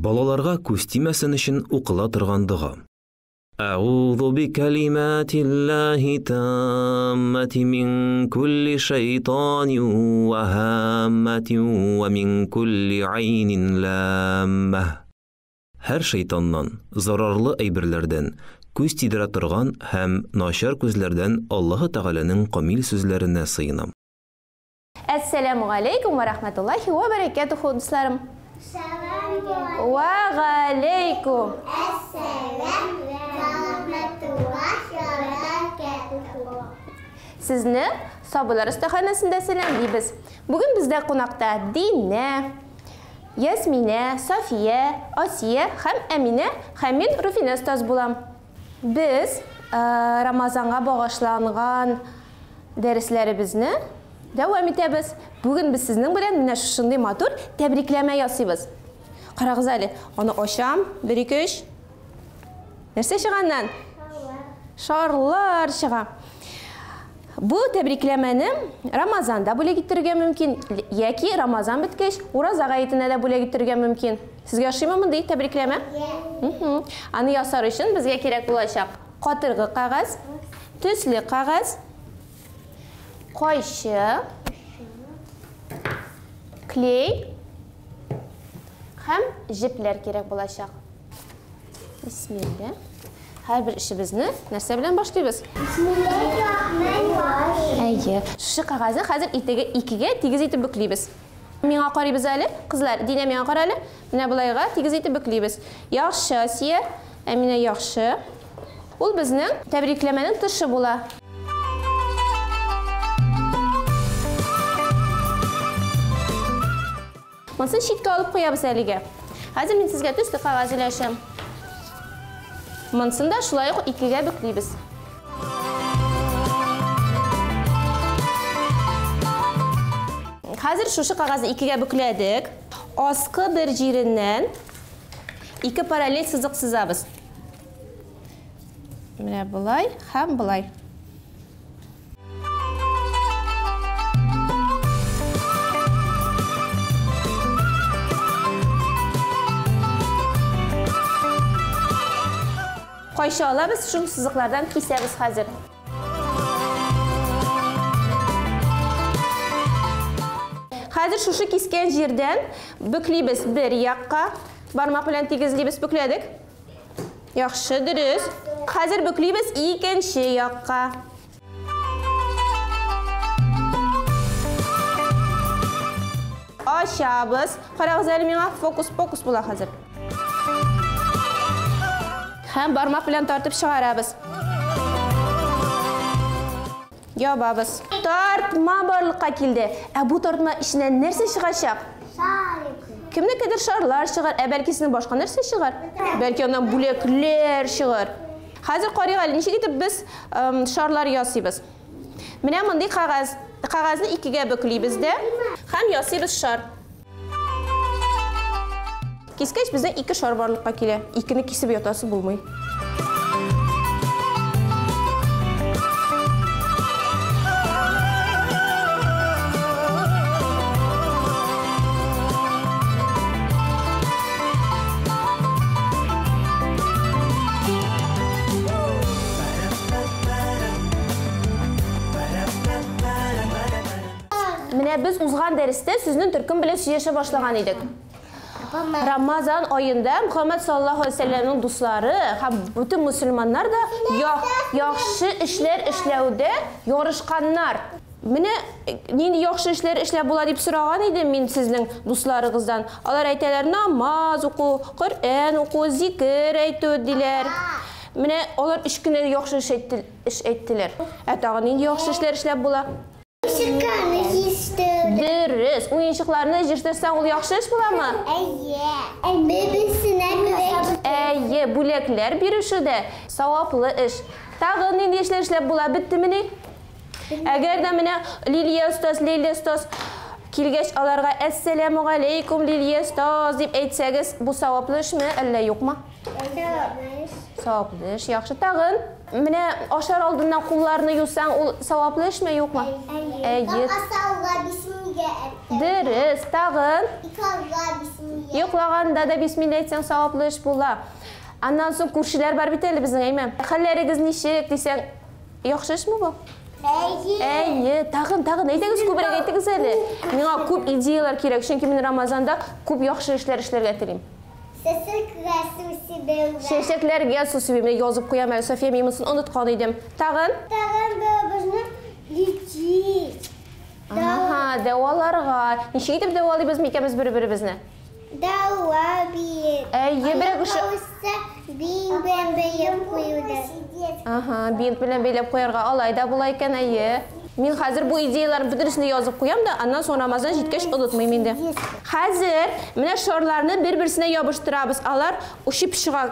Балаларга күз тимәсен өчен укыла торган дуга. أعوذ بكلمات الله التامة من كل شيطان وهامة ومن كل عين لامة. Her şeytandan, zararlı әйберләрдән, күз тидерә торган һәм начар күзләрдән Аллаһы Тәгаләнең камил сүзләренә сыйынам. Ассаламу алейкум ва рахматуллахи ва баракатуху, дусларым. Ва алейкум. Сезне Сабылар остаханасында сәлам дибез. Бүген бездә кунакта Динә, Ясминә, Сафия, Асия һәм Әминә һәм мин Руфина остаз булам. Без Рамазанга багышланган дәресләребезне дәвам итәбез. Бүген без сезнең белән менә шундый матур тәбрикләмә ясыйбыз. Карагыз әле, аны ачам. 1 2 3. Нәрсә чыганнан? Шарлар чыга. Бу тәбрикләмәне Рамазанда бүләк итәргә мөмкин, яки Рамазан биткәч Ураза гаетенә дә бүләк итәргә мөмкин. Сезгә ошыймы мондый тәбрикләмә? Аны ясар өчен безгә кирәк булачак катыргы кагаз, төсле кагаз, кайчы, клей һәм җепләр кирәк булачак. Бисмилла. Һәр бер эшебезне нәрсә белән башлыйбыз? Әйе. Шу кагазны хәзер икегә тигез итеп бүклибез. Миңа карыйбыз әле, кызлар. Динә миңа кара әле. Менә булайга тигез итеп бүклибез. Яхшы, Асия. Әминә яхшы. Ул безнең тәбрикләмәнең тышы була. Монысын читкә алып куябыз әлегә. Хәзер мин сезгә төсле кагаз өләшәм. Монысын да шулай ук икегә бүклибез. Хәзер шушы кагазны икегә бүкләдек. Аскы бер җиреннән 2 параллель сызык сызабыз. Менә булай һәм булай. Кайчы алабыз, шул сызыклардан кисәбез хәзер. Хәзер шушы кискән җирдән бүклибез бер якка. Бармак белән тигезлибез, бүкләдек. Яхшы, дөрес. Хәзер бүклибез икенче якка. Ачабыз. Карагыз әле, миңа фокус була хәзер. Һәм бармак белән тартып чыгарабыз. Ябабыз. Тартма барлыкка килде. Бу тартма иченнән нәрсә чыгачак? Кемнекедер шарлар чыгар, бәлки сезнең башка нәрсә чыгар? Бәлки аннан бүләкләр чыгар. Хәзер карыйга, ничек итеп без шарлар ясыйбыз? Менә мондый кагазны икегә бүклибез дә һәм ясыйбыз шар. Кискәч бездә 2 шар барлыкка килә. Икене кисеп ятасы булмый. Менә без узган дәрестә сүзнең төркем белән сөйләшә башлаган идек. Рамазан ayında Muhammed sallallahu aleyhi ve sellem'in dostları һәм bütün мусульманнар да яхшы эшләр эшләүдә ярышканнар. Менә нинди яхшы эшләр эшләп була дип сораган идем мин сезнең дусларыгыздан. Алар әйтәләр, намаз уку, Коръән уку, зикр әйтү диләр. Менә алар 3 көннән яхшы эш әйттеләр. Тагын нинди яхшы эшләр эшләп була? Дөрес, уенчыкларны җыштырсаң ул яхшы эш буламы? Әйе, бүләкләр бирүшедә саваплы эш. Тагын нинди эшләр эшләп була, биттемени? Әгәр дә менә Лилия остаз килгәч аларга ассаламу алейкум Лилия остаз дип әйтсәгез, бу саваплы эшме, әллә юкмы? Саваплы эш, яхшы. Тагын менә ашар алдыннан кулларны юсаң, ул саваплы эшме, юкмы? Әйе. Dürüst. Tağın. Yo'qlaganda da bismillah aytsang savobli ish bo'lar. Andan so'ng ko'rshillar bor bitadi bizning ayman. Xallaringiz nechik desang, yaxshi ishmi bu? Tag'in aytangiz ko'proq aytangiz hali. Menga ko'p ideyalar kerak, chunki men Ramazonda ko'p yaxshi ishlar ishlarga tirim. Shashaklarga so'sibimni yozib qo'yaman. Sofiya menimsin unutgan edim. Tag'in bizni lichit. Aha, davolarga. Nechga deb davolaymiz ikamiz bir-birimizni? Davabiyet. Biroq o'sha bint bilan belab qo'yadi. Aha, bint bilan belab qo'yarga olayda bo'lar ekan, Men hozir bu ideyalarni bitirisini yozib qo'yamda, undan so'ng Ramazon yetgach unutmayman endi. Hozir mana shorlarni bir-birisiga yopishtiramiz. Ular o'sha pishig'a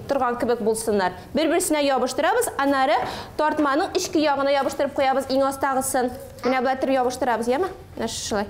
turgan kibik bo'lsinlar. Bir-birisiga yopishtiramiz, anari tortmaning ichki yog'ini yopishtirib qo'yamiz, eng ostag'isin. Mana bularni yopishtiramiz, yami? Mana shulay.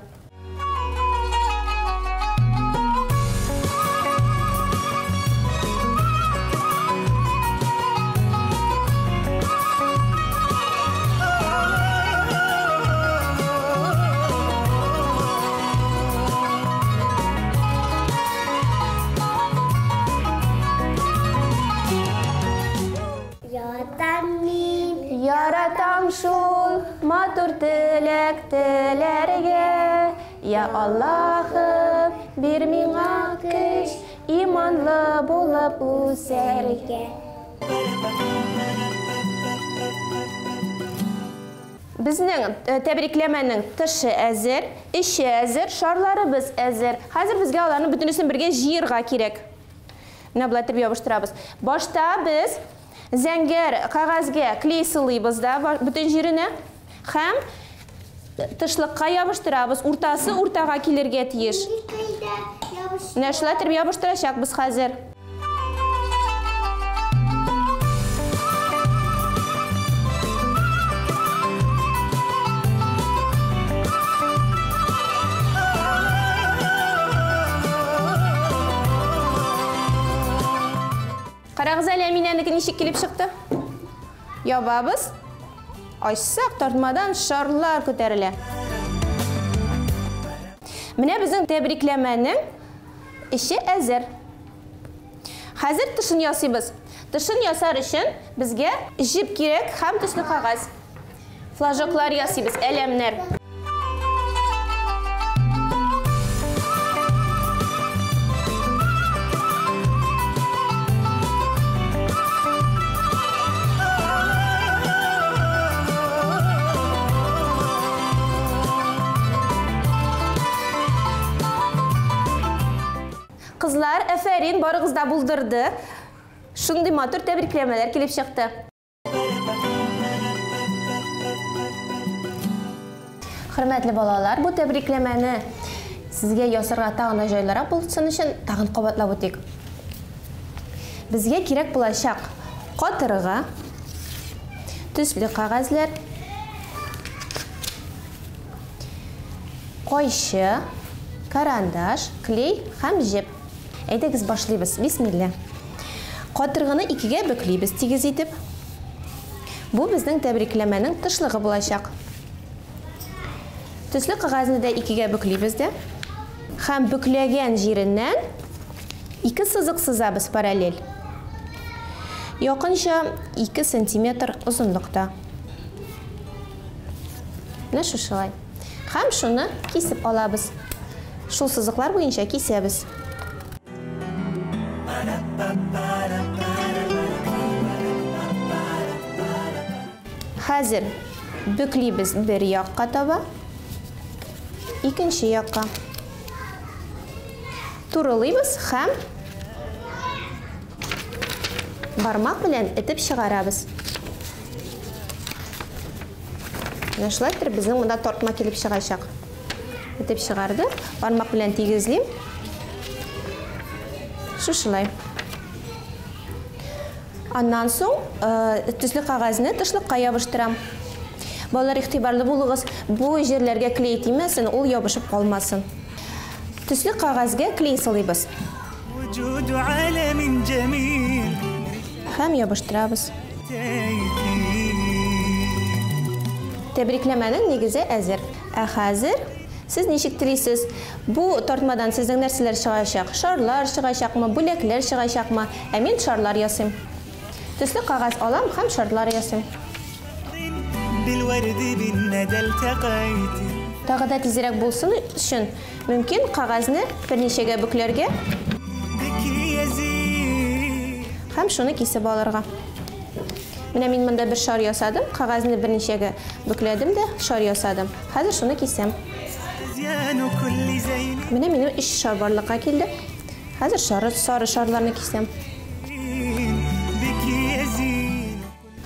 Yaratам шул матур теләктеләргә, Я Аллаһым, бир миңа көч, иманлы булып үсәргә. Безнең тәбрикләмәнең тышы әзер, иче әзер, шарларыбыз әзер. Хәзер безгә аларны бөтенесен бергә җыярга кирәк. Менә булай итеп ябыштырабыз. Башта без зәңгәр кагазга клей сылыйбыз да бүтән җиренә һәм тышлыкка ябыштырабыз. Уртасы уртага килергә тиеш. Менә шулай итеп ябыштырачакбыз хәзер. Карагыз әле Әминәнеке ничек килеп чыкты? Ябабыз. Ачсак тартмадан шарлар күтәрелә. Менә безнең тәбрикләмәнең ише әзер. Хәзер тышын ясыйбыз. Тышын ясар өчен безгә җип кирәк һәм төсле кагаз. Флажоклар ясыйбыз, әләмнәр. Kızlar, əfərin, barığız da buldurdu. Şunday matur təbrikləmələr kelib çıxdı. Hörmətli balalar, bu təbrikləməni sizə yasırğa tağına joylara bulsun üçün tağın qabatlab o'tdik. Bizga kerak bo'lacaq qotirg'i, tusli qog'ozlar, qo'yshi, karandash, kley ham jip. Aytamiz boshlaymiz. Bismillah. Qotirg'ini ikkiga buklaymiz tegiz etib. Bu bizning tabriklamaning tishlig'i bo'lacaq. Tusli qog'ozni da ikkiga buklaymiz da. Ham buklagan yeridan ikki siziq chizamiz parallel. Yaqincha 2 sm uzunlikda. Mana shulay. Ham shuni kesib olamiz. Shu siziqlar bo'yicha kesamiz. Hozir buklaymiz bir yoqqa toba, ikkinchi yoqqa. Turalaymiz ham barmoq bilan itib chiqaramiz. Mana shulay qilib bizning bunda tortma kelib chiqashaq. Itib chiqardi, barmoq bilan tegizlayman. Shulay. Ondan so'ng tusli qog'ozni tishliqqa yopishtiram. Bolalar ixtiborli bo'ling'iz, bu yerlarga kley tegmasin, u yopishib qolmasin. Tusli qog'ozga kley solaymiz. Ham yopishtiramiz. Tabriklamaning negizi hazır. Hozir Сіз ничек телисез? Бу тартмадан сезнең нәрсәләр чыгачак? Шарлар чыгачакмы, бүләкләр чыгачакмы? Ә мин шарлар ясыйм. Төсле кагаз алам һәм шарлар ясыйм. Тагы да тизрәк булсын өчен мөмкин кагазны берничәгә бүкләргә һәм шуны кисеп алырга. Менә мин монда бер шар ясадым, кагазны берничәгә бүкләдем дә шар ясадым. Хәзер шуны кисәм. Менә минем 3 шар барлыкка килде. Хәзер сары шарларны кисәм.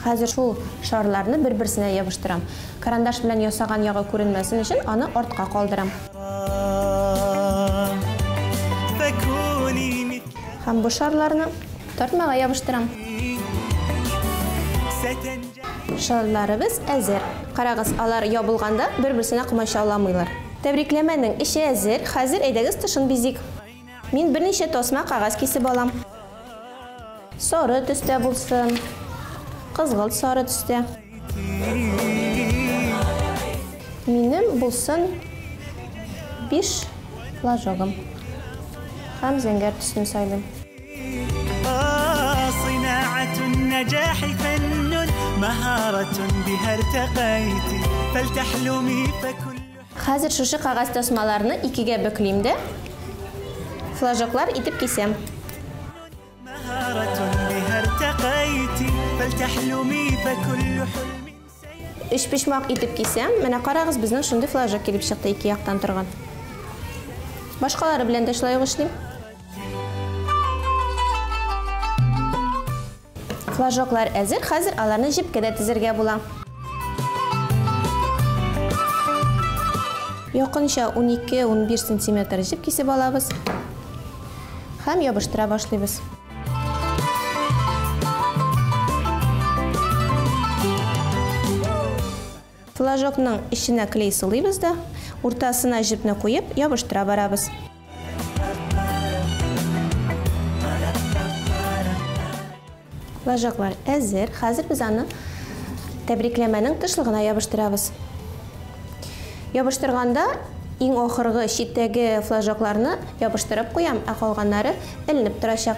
Хәзер шул шарларны бер-берсенә ябыштырам. Карандаш белән ясаган ягы күренмәсен өчен аны артка калдырам. Һәм бу шарларны тартмага ябыштырам. Шарларыбыз әзер. Карагыз, алар ябылганда бер-берсенә кымачауламыйлар. Тәбрикләмәнең ише әзер. Хәзер әйдәгез тышын бизик. Мин берничә тасма кагаз кисеп алам. Сары төстә булсын. Кызгылт сары төстә. Минем булсын 5 флажогым. Һәм зәңгәр төсен сайлыйм. Хәзер шушы кагаз тасмаларны икегә бөклим дә флажоклар итеп кисәм. Өч пишмак итеп кисәм. Менә карагыз, безнең шундый флажок килеп чыкты ике яктан торган. Башкалары белән дә шулай эшлим. Флажоклар әзер. Хәзер аларны җипкәдә тизергә була. Якынча 12-15 см җип кисеп алабыз. Һәм ябыштыра башлыйбыз. Флажокның иченә клей сылыйбыз да, уртасына җипне куеп ябыштыра барабыз. Флажоклар әзер. Хәзер без аны тәбрикләмәнең тышлыгына ябыштырабыз. Ябыштырганда иң ахыргы читтәге флажокларны ябыштырып куям, ә калганнары эленеп торачак.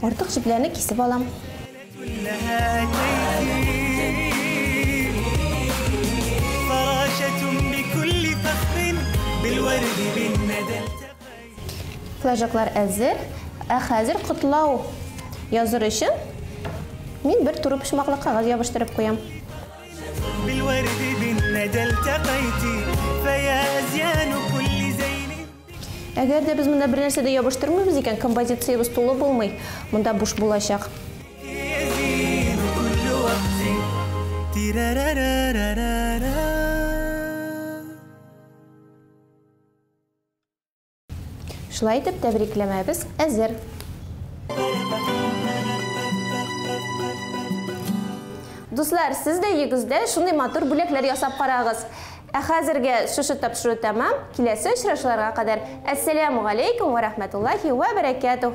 Артык җипләрне кисеп алам. Флажоклар әзер. Ә хәзер котлау языр өчен мин бер туры пишмаклы кагаз ябыштырып куям. Әгәр дә без монда бер нәрсә дә ябыштырмыйбыз икән, композициябыз тулы булмый. Монда буш булачак. Шулай итеп тәбрикләмәбез әзер. Дуслар, сез дә йөгездә шундый матур бүләкләр ясап карагыз. Ә хәзергә шушы тапшыру тәмам. Киләсе очрашуларга кадәр. Әссәламу алейкум ва рахматуллахи ва баракатух.